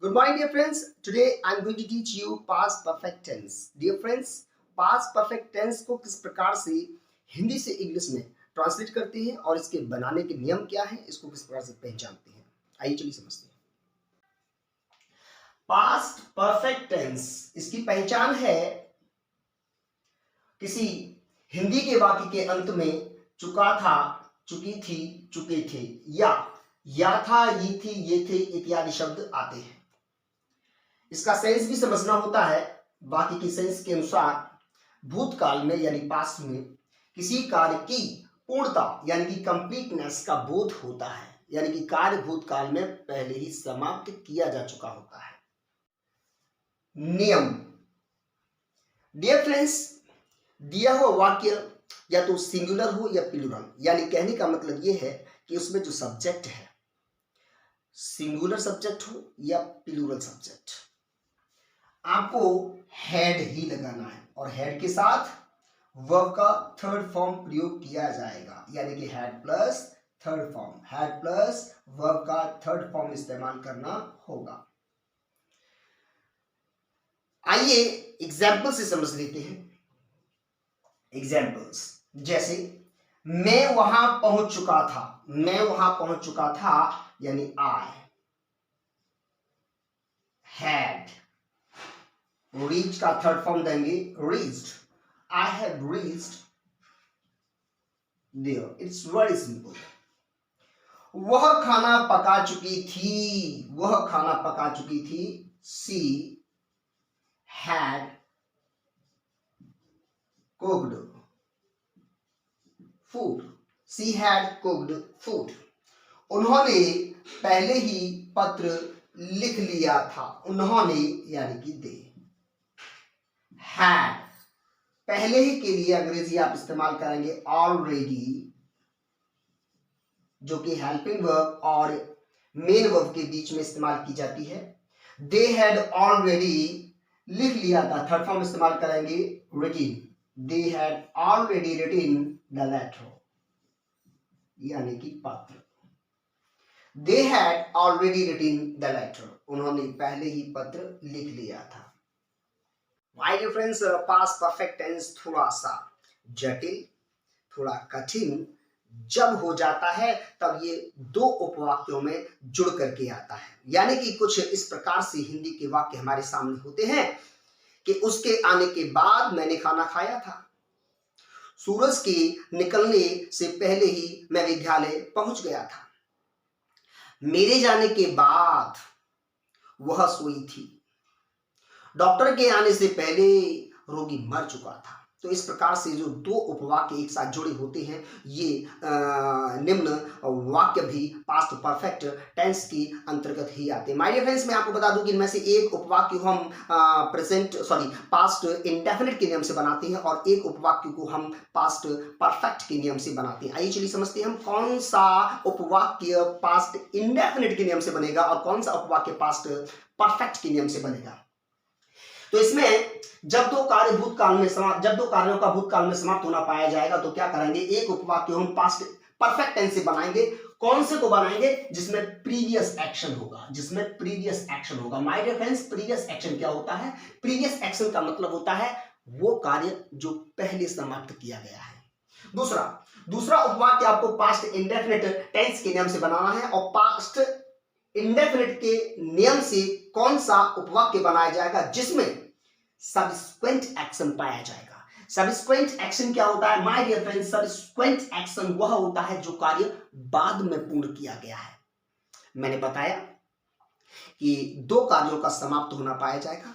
Good morning, dear friends. Today I'm going to teach you past perfect tense. Dear friends, past perfect tense को किस प्रकार से हिंदी से English में translate करते हैं और इसके बनाने के नियम क्या हैं, इसको किस प्रकार से पहचानते हैं, आइए चलिए समझते हैं। पास्ट परफेक्ट टेंस, इसकी पहचान है किसी हिंदी के वाक्य के अंत में चुका था, चुकी थी, चुके थे या था, ये थी, ये थे इत्यादि शब्द आते हैं। इसका सेंस भी समझना होता है। बाकी की सेंस के अनुसार भूतकाल में यानी पास्ट में किसी कार्य की पूर्णता यानी कि कंप्लीटनेस का बोध होता है, यानी कि कार्य भूतकाल में पहले ही समाप्त किया जा चुका होता है। नियम। डियर फ्रेंड्स, दिया हुआ वाक्य या तो सिंगुलर हो या प्लूरल, यानी कहने का मतलब यह है कि उसमें जो सब्जेक्ट है सिंगुलर सब्जेक्ट हो या प्लूरल सब्जेक्ट, आपको हैड ही लगाना है और हैड के साथ वर्ब का थर्ड फॉर्म प्रयोग किया जाएगा, यानी कि had plus third form, had plus verb का थर्ड फॉर्म इस्तेमाल करना होगा। आइए एग्जाम्पल से समझ लेते हैं। एग्जाम्पल्स जैसे मैं वहां पहुंच चुका था, मैं वहां पहुंच चुका था यानी आई हैड। रीच का थर्ड फॉर्म देंगे reached, I have reached there. It's very simple. वह खाना पका चुकी थी, वह खाना पका चुकी थी, she had cooked food, she had cooked food. उन्होंने पहले ही पत्र लिख लिया था, उन्होंने यानी कि दे। हैड पहले ही के लिए अंग्रेजी आप इस्तेमाल करेंगे ऑलरेडी, जो कि हेल्पिंग वर्ब और मेन वर्ब के बीच में इस्तेमाल की जाती है। दे हैड ऑलरेडी लिख लिया था, थर्ड फॉर्म इस्तेमाल करेंगे written, they had already written the letter यानी कि पत्र। They had already written the letter, उन्होंने पहले ही पत्र लिख लिया था। My dear friends, past perfect tense थोड़ा सा जटिल, थोड़ा कठिन जब हो जाता है तब ये दो उपवाक्यों में जुड़ करके आता है, यानी कि कुछ इस प्रकार से हिंदी के वाक्य हमारे सामने होते हैं कि उसके आने के बाद मैंने खाना खाया था, सूरज के निकलने से पहले ही मैं विद्यालय पहुंच गया था, मेरे जाने के बाद वह सोई थी, डॉक्टर के आने से पहले रोगी मर चुका था। तो इस प्रकार से जो दो उपवाक्य एक साथ जुड़े होते हैं, ये निम्न वाक्य भी पास्ट परफेक्ट टेंस के अंतर्गत ही आते हैं। माय डियर फ्रेंड्स, मैं आपको बता दूं कि इनमें से एक उपवाक्य को हम पास्ट इंडेफिनिट के नियम से बनाते हैं और एक उपवाक्य को हम पास्ट परफेक्ट के नियम से बनाते हैं। आइए चलिए समझते हैं हम कौन सा उपवाक्य पास्ट इंडेफिनिट के नियम से बनेगा और कौन सा उपवाक्य पास्ट परफेक्ट के नियम से बनेगा। तो इसमें जब दो कार्यों का भूतकाल में समाप्त होना पाया जाएगा तो क्या करेंगे, एक उपवाक्य हम पास्ट परफेक्ट टेंस से बनाएंगे। कौन से को बनाएंगे? जिसमें प्रीवियस एक्शन होगा, my dear friends, previous action क्या होता है? प्रीवियस एक्शन का मतलब होता है वो कार्य जो पहले समाप्त किया गया है। दूसरा उपवाक्य आपको पास्ट इंडेफिनिट टेंस के नियम से बनाना है और पास्ट इंडेफिनिट के नियम से कौन सा उपवाक्य बनाया जाएगा जिसमें सब्सिक्वेंट एक्शन पाया जाएगा। सब्सिक्वेंट एक्शन क्या होता है my dear friends? Subsequent action वह होता है जो कार्य बाद में पूर्ण किया गया है। मैंने बताया कि दो कार्यों का समाप्त होना पाया जाएगा,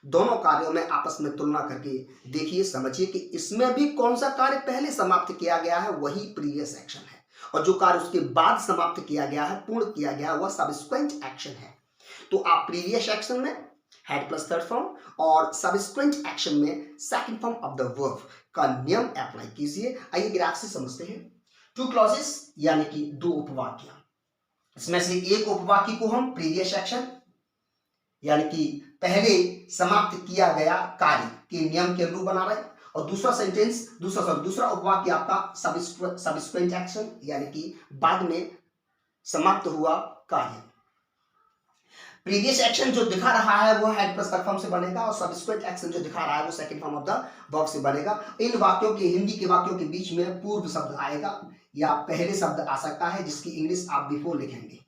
दोनों कार्यों में आपस में तुलना करके देखिए, समझिए कि इसमें भी कौन सा कार्य पहले समाप्त किया गया है, वही प्रीवियस एक्शन है, और जो कार्य उसके बाद समाप्त किया गया है, पूर्ण किया गया है, वह सब्सिक्वेंट एक्शन है। तो आप प्रीवियस एक्शन में हैड प्लस थर्ड फॉर्म और सब्सिक्वेंट एक्शन में second form of the verb का नियम अप्लाई कीजिए। आइए ग्राफ से समझते हैं। टू क्लॉजेस यानी कि दो उपवाक्य, इसमें से एक उपवाक्य को हम प्रीवियस एक्शन यानी कि पहले समाप्त किया गया कार्य के नियम के अनुरूप बना रहे हैं और दूसरा उपवाक्य आपका सब्सिक्वेंट एक्शन यानी कि बाद में समाप्त हुआ कार्य। प्रीवियस एक्शन जो दिखा रहा है वो हेड प्लस थर्ड फॉर्म से बनेगा और सब्सिक्वेंट एक्शन जो दिखा रहा है वो second form of the verb से बनेगा। इन वाक्यों के, हिंदी के वाक्यों के बीच में पूर्व शब्द आएगा या पहले शब्द आ सकता है जिसकी इंग्लिश आप बिफोर लिखेंगे।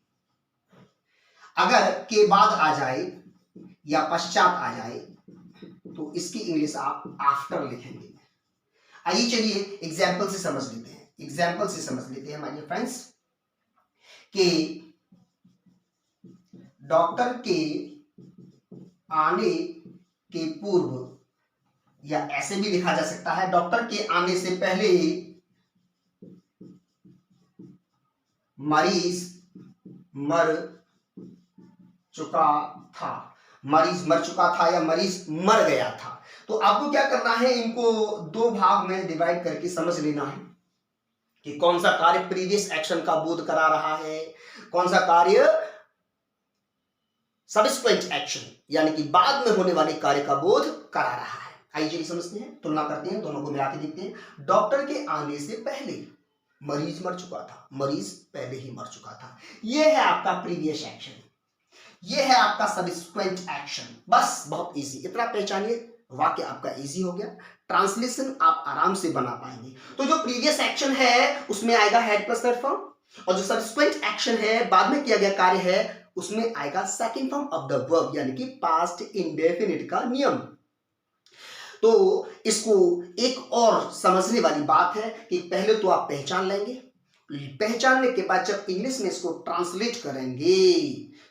अगर के बाद आ जाए या पश्चात आ जाए तो इसकी इंग्लिश आप आफ्टर लिखेंगे। आइए चलिए एग्जाम्पल से समझ लेते हैं। एग्जाम्पल से समझ लेते हैं माय डियर फ्रेंड्स कि डॉक्टर के आने के पूर्व, या ऐसे भी लिखा जा सकता है डॉक्टर के आने से पहले मरीज मर चुका था। मरीज मर चुका था या मरीज मर गया था। तो आपको क्या करना है, इनको दो भाग में डिवाइड करके समझ लेना है कि कौन सा कार्य प्रीवियस एक्शन का बोध करा रहा है, कौन सा कार्य सब्सिक्वेंट एक्शन यानी कि बाद में होने वाले कार्य का बोध करा रहा है। आइए चलिए समझते हैं, तुलना करते हैं, दोनों को मिला के देखते हैं। डॉक्टर के आने से पहले मरीज मर चुका था, मरीज पहले ही मर चुका था। यह है आपका प्रीवियस एक्शन, यह है आपका सब्सिक्वेंट एक्शन। बस बहुत इजी, इतना पहचानिए, वाक्य आपका इजी हो गया। ट्रांसलेशन आप आराम से बना पाएंगे। तो जो प्रीवियस एक्शन है उसमें आएगा हेड प्लस थर्ड फॉर्म, और जो सब्सिक्वेंट एक्शन है, बाद में किया गया कार्य है, उसमें आएगा second form of the verb यानी कि पास्ट इंडेफिनिट का नियम। तो इसको एक और समझने वाली बात है कि पहले तो आप पहचान लेंगे, पहचानने के बाद जब इंग्लिश में इसको ट्रांसलेट करेंगे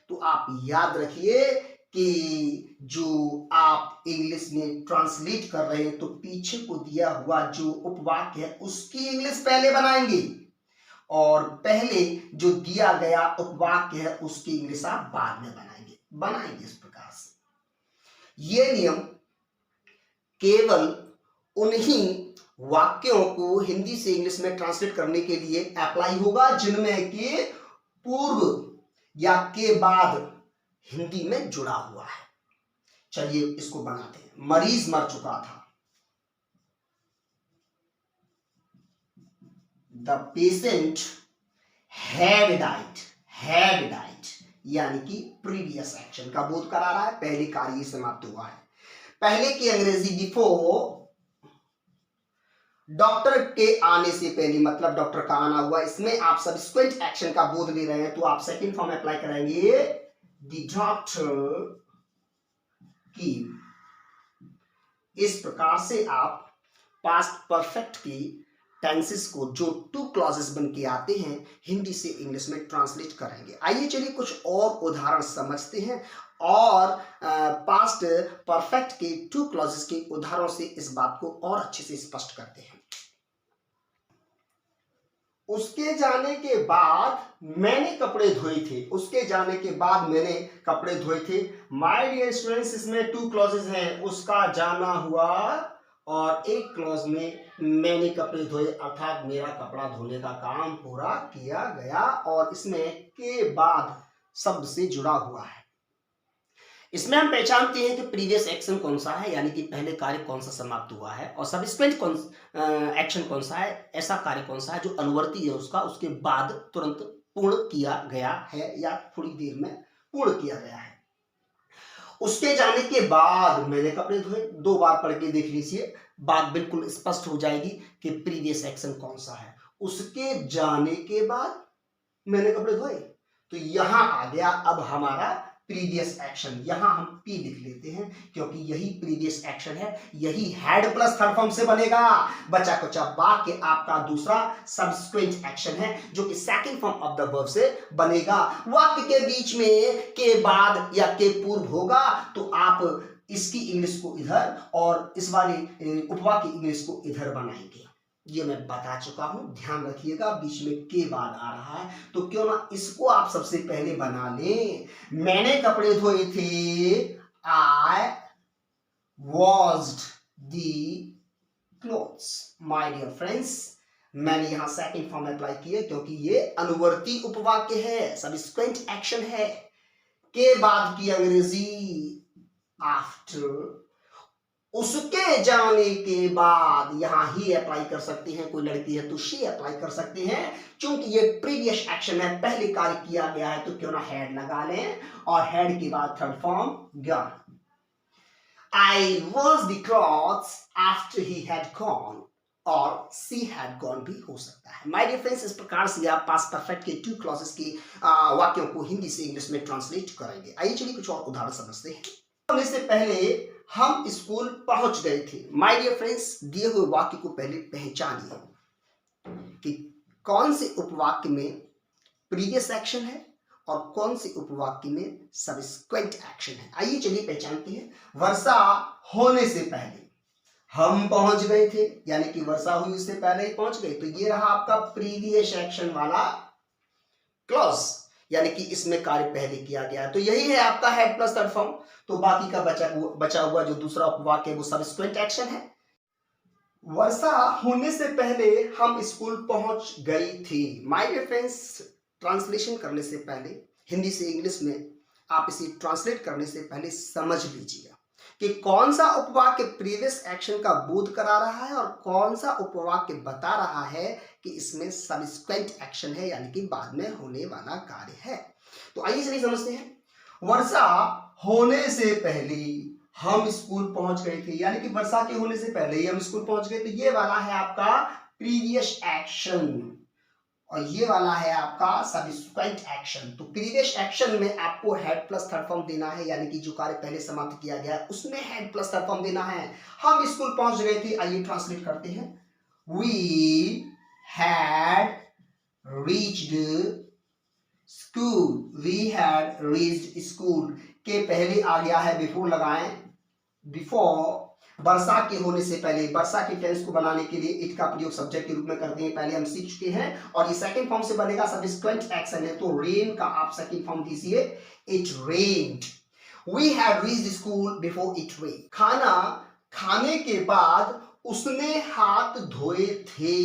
तो आप याद रखिए कि जो आप इंग्लिश में ट्रांसलेट कर रहे हैं तो पीछे को दिया हुआ जो उपवाक्य है उसकी इंग्लिश पहले बनाएंगे और पहले जो दिया गया उपवाक्य है उसकी इंग्लिश आप बाद में बनाएंगे इस प्रकार से। यह नियम केवल उन्हीं वाक्यों को हिंदी से इंग्लिश में ट्रांसलेट करने के लिए अप्लाई होगा जिनमें के पूर्व या के बाद हिंदी में जुड़ा हुआ है। चलिए इसको बनाते हैं। मरीज मर चुका था, द पेशेंट हैड डाइड यानी कि प्रीवियस एक्शन का बोध करा रहा है, पहले कार्य समाप्त हुआ है। पहले की अंग्रेजी बिफोर, डॉक्टर के आने से पहले मतलब डॉक्टर का आना हुआ, इसमें आप सब्सिक्वेंट एक्शन का बोध ले रहे हैं तो आप सेकंड फॉर्म अप्लाई करेंगे, द डॉक्टर की। इस प्रकार से आप पास्ट परफेक्ट की टेंसेस को जो टू क्लॉजेस बन के आते हैं हिंदी से इंग्लिश में ट्रांसलेट करेंगे। आइए चलिए कुछ और उदाहरण समझते हैं और पास्ट परफेक्ट के टू क्लॉजेस के उदाहरणों से इस बात को और अच्छे से स्पष्ट करते हैं। उसके जाने के बाद मैंने कपड़े धोए थे, उसके जाने के बाद मैंने कपड़े धोए थे। माय डियर स्टूडेंट्स, इसमें टू क्लॉजेस हैं, उसका जाना हुआ और एक क्लॉज में मैंने कपड़े धोए अर्थात मेरा कपड़ा धोने का काम पूरा किया गया, और इसमें के बाद शब्द से जुड़ा हुआ है। इसमें हम पहचानते हैं कि प्रीवियस एक्शन कौन सा है यानी कि पहले कार्य कौन सा समाप्त हुआ है, और सब्सिक्वेंट एक्शन कौन सा है, ऐसा कार्य कौन सा है जो अनुवर्ती है उसका, उसके बाद तुरंत पूर्ण किया गया है या थोड़ी देर में पूर्ण किया गया है। उसके जाने के बाद मैंने कपड़े धोए, दो बार पढ़ के देख लीजिए, बात बिल्कुल स्पष्ट हो जाएगी कि प्रीवियस एक्शन कौन सा है। उसके जाने के बाद मैंने कपड़े धोए, तो यहां आ गया अब हमारा प्रीवियस एक्शन। यहां हम पी लिख लेते हैं क्योंकि यही प्रीवियस एक्शन है, यही हेड प्लस थर्ड फॉर्म से बनेगा। बचा कुचा वाक्य आपका दूसरा सब्सिक्वेंट एक्शन है जो कि second form of the verb से बनेगा। वाक्य के बीच में के बाद या के पूर्व होगा तो आप इसकी इंग्लिश को इधर और इस वाले उपवाक्य की इंग्लिश को इधर बनाएंगे। ये मैं बता चुका हूं, ध्यान रखिएगा। बीच में के बाद आ रहा है तो क्यों ना इसको आप सबसे पहले बना लें। मैंने कपड़े धोए थे, I washed the clothes. My dear friends, मैंने यहां सेकंड फॉर्म अप्लाई किया क्योंकि ये अनुवर्ती उपवाक्य है, सब्सिक्वेंट एक्शन है। के बाद की अंग्रेजी आफ्टर, उसके जाने के बाद यहां ही अप्लाई कर सकते हैं, कोई लड़की है तो शी अप्लाई कर सकते हैं, क्योंकि ये प्रीवियस एक्शन है, पहले कार्य किया गया है, तो क्यों ना हैड लगा लें, और हैड के बाद third form gone. I was the clothes after he had gone, और she had gone भी हो सकता है। माय डियर फ्रेंड्स, इस प्रकार से आप पास्ट परफेक्ट के टू क्लॉजेस की वाक्यों को हिंदी से इंग्लिश में ट्रांसलेट करेंगे। आइए चलिए कुछ और उदाहरण समझते हैं। होने से पहले हम स्कूल पहुंच गए थे। माय डियर फ्रेंड्स, दिए हुए वाक्य को पहले पहचानिए कि कौन से उपवाक्य में प्रीवियस एक्शन है और कौन से उपवाक्य में सब्सिक्वेंट एक्शन है। आइए चलिए पहचानते हैं। वर्षा होने से पहले हम पहुंच गए थे, यानी कि वर्षा हुई उससे पहले ही पहुंच गए, तो ये रहा आपका प्रीवियस एक्शन वाला क्लॉज, यानी कि इसमें कार्य पहले किया गया है, तो यही है आपका हेड प्लस थर्ड फॉर्म। तो बाकी का बचा हुआ जो दूसरा उपवाक्य है वो सब्सिक्वेंट एक्शन है। वर्षा होने से पहले हम स्कूल पहुंच गई थी। माय डियर फ्रेंड्स, ट्रांसलेशन करने से पहले हिंदी से इंग्लिश में आप इसे ट्रांसलेट करने से पहले समझ लीजिएगा कि कौन सा उपवाक्य प्रीवियस एक्शन का बोध करा रहा है और कौन सा उपवाक्य बता रहा है कि इसमें सब्सिक्वेंट एक्शन है, यानी कि बाद में होने वाला कार्य है। तो आइए चलिए समझते हैं। वर्षा होने से पहले हम स्कूल पहुंच गए थे, यानी कि वर्षा के होने से पहले ही हम स्कूल पहुंच गए, तो ये वाला है आपका प्रीवियस एक्शन और ये वाला है आपका सब्सिक्वेंट एक्शन। तो प्रीवियस एक्शन में आपको हेड प्लस थर्ड फॉर्म देना है, यानी कि जो कार्य पहले समाप्त किया गया है उसमें हेड प्लस थर्ड फॉर्म देना है। हम स्कूल पहुंच गए थे, आइए ट्रांसलेट करते हैं। We had reached school, we had reached school के पहले आ गया है बिफोर लगाएं, बिफोर वर्षा के होने से पहले। वर्षा के टेंस को बनाने के लिए इट का प्रयोग सब्जेक्ट के रूप में करते हैं, पहले हम सीख चुके हैं, और ये सेकंड फॉर्म से बनेगा सब्सिक्वेंट एक्शन है, तो रेन का आप सेकंड फॉर्म दीजिए, it rained. We had reached school before it rain. खाना खाने के बाद उसने हाथ धोए थे।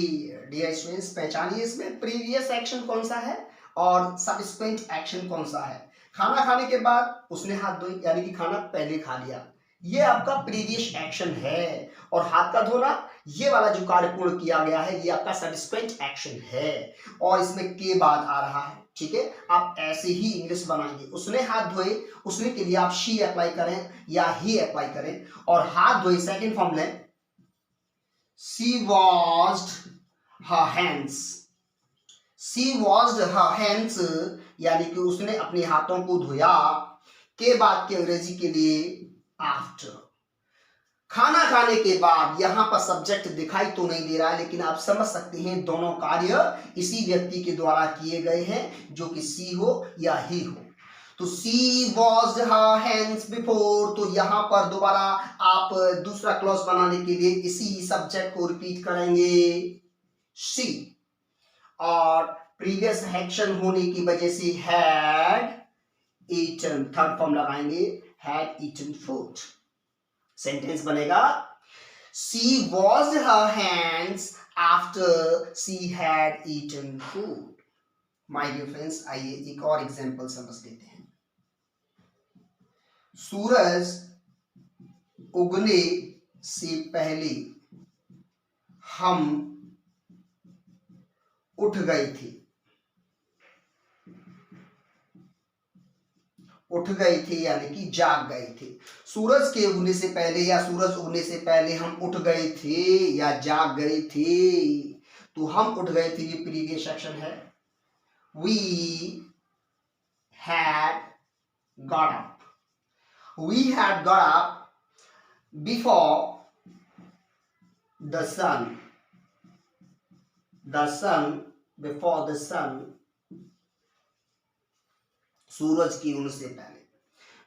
डियर स्टूडेंट्स, पहचानिए इसमें प्रीवियस एक्शन कौन सा है और सब्सिक्वेंट एक्शन कौन सा है। खाना खाने के बाद उसने हाथ धोए, यानी कि खाना पहले खा लिया, ये आपका प्रीवियस एक्शन है, और हाथ का धोना ये वाला जो कार्य पूर्ण किया गया है ये आपका सब्सिक्वेंट एक्शन है, और इसमें के बाद आ रहा है। ठीक है, आप ऐसे ही इंग्लिश बनाएंगे। उसने हाथ धोए, उसने के लिए आप शी अप्लाई करें या ही अप्लाई करें, और हाथ धोए सेकंड फॉर्म लें, she washed her hands. She washed her hands, यानी कि उसने अपने हाथों को धोया। के बाद के अंग्रेजी के लिए आफ्टर। खाना खाने के बाद, यहां पर सब्जेक्ट दिखाई तो नहीं दे रहा है, लेकिन आप समझ सकते हैं दोनों कार्य इसी व्यक्ति के द्वारा किए गए हैं, जो कि सी हो या ही हो। तो सी वॉश्ड हर हैंड्स बिफोर, तो यहां पर दोबारा आप दूसरा क्लॉज बनाने के लिए इसी सब्जेक्ट को रिपीट करेंगे, सी, और प्रीवियस एक्शन होने की वजह से हैड ईटन, थर्ड फॉर्म लगाएंगे, had eaten food। सेंटेंस बनेगा, she washed her hands after she had eaten food। My dear friends, आइए एक और एग्जांपल समझ लेते हैं। सूरज उगने से पहले हम उठ गए थे। उठ गए थे यानी कि जाग गए थे। सूरज के उगने से पहले या सूरज उगने से पहले हम उठ गए थे या जाग गए थे, तो हम उठ गए थे ये प्रीवियस एक्शन है। We had got up, we had got up before the sun, before the sun, सूरज की उगने से पहले,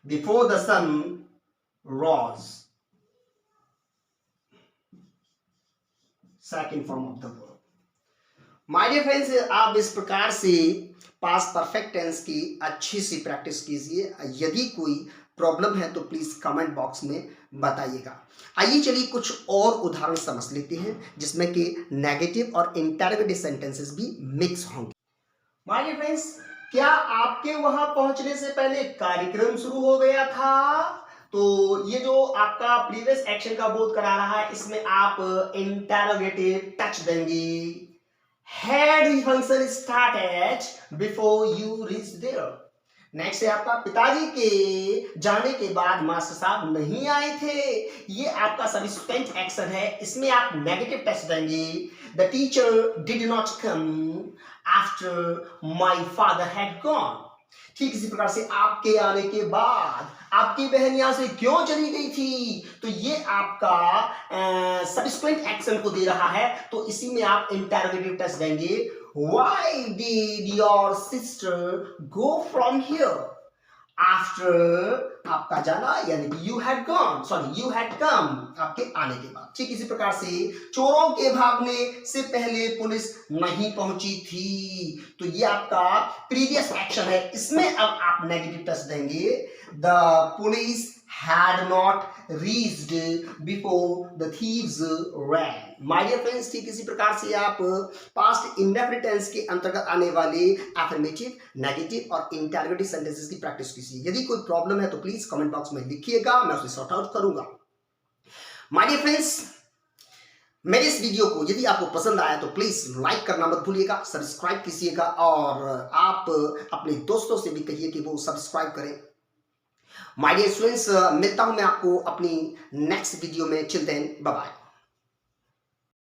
before the sun rose, second form of the verb. My dear friends, आप इस प्रकार से पास्ट परफेक्ट टेंस की अच्छी सी प्रैक्टिस कीजिए। यदि कोई प्रॉब्लम है तो प्लीज कमेंट बॉक्स में बताइएगा। आइए चलिए कुछ और उदाहरण समझ लेते हैं जिसमें कि नेगेटिव और इंटरोगेटिव सेंटेंसेस भी मिक्स होंगे। माय डियर फ्रेंड्स, क्या आपके वहां पहुंचने से पहले कार्यक्रम शुरू हो गया था? तो ये जो आपका प्रीवियस एक्शन का बोध करा रहा है, इसमें आप इंटेरोगेटिव टच देंगे। Had the function started before you reached there? Next है आपका पिताजी के जाने के बाद मास्टर साहब नहीं आए थे। ये आपका सब्सिक्वेंट एक्शन है, इसमें आप नेगेटिव टेस्ट देंगे। The teacher did not come after my father had gone. ठीक इसी प्रकार से आपके आने के बाद आपकी बहन यहां से क्यों चली गई थी, तो ये आपका सब्सिक्वेंट एक्शन को दे रहा है, तो इसी में आप इंटरोगेटिव टेस्ट देंगे। Why did your sister go from here after आपका जाना, यानी कि you had come आपके आने के बाद। ठीक इसी प्रकार से चोरों के भागने से पहले पुलिस नहीं पहुंची थी, तो ये आपका प्रीवियस एक्शन है, इसमें अब आप नेगेटिव टेस्ट देंगे। The police had not reached before the thieves ran. My dear friends, ठीक इसी प्रकार से आप पास्ट इंडेफिनिट टेंस के अंतर्गत आने वाले एफर्मेटिव, नेगेटिव और इंटरोगेटिव सेंटेंसेस की प्रैक्टिस कीजिए। यदि कोई प्रॉब्लम है तो प्लीज कमेंट बॉक्स में लिखिएगा, मैं उसे सॉर्ट आउट करूंगा। माय डियर फ्रेंड्स, मेरे इस वीडियो को यदि आपको पसंद आया तो प्लीज लाइक करना मत भूलिएगा, सब्सक्राइब कीजिएगा और आप अपने दोस्तों से भी कहिए कि वो सब्सक्राइब करें। माय डियर स्टूडेंट्स, मिलता हूं मैं आपको अपनी नेक्स्ट वीडियो में। Chill then, bye bye.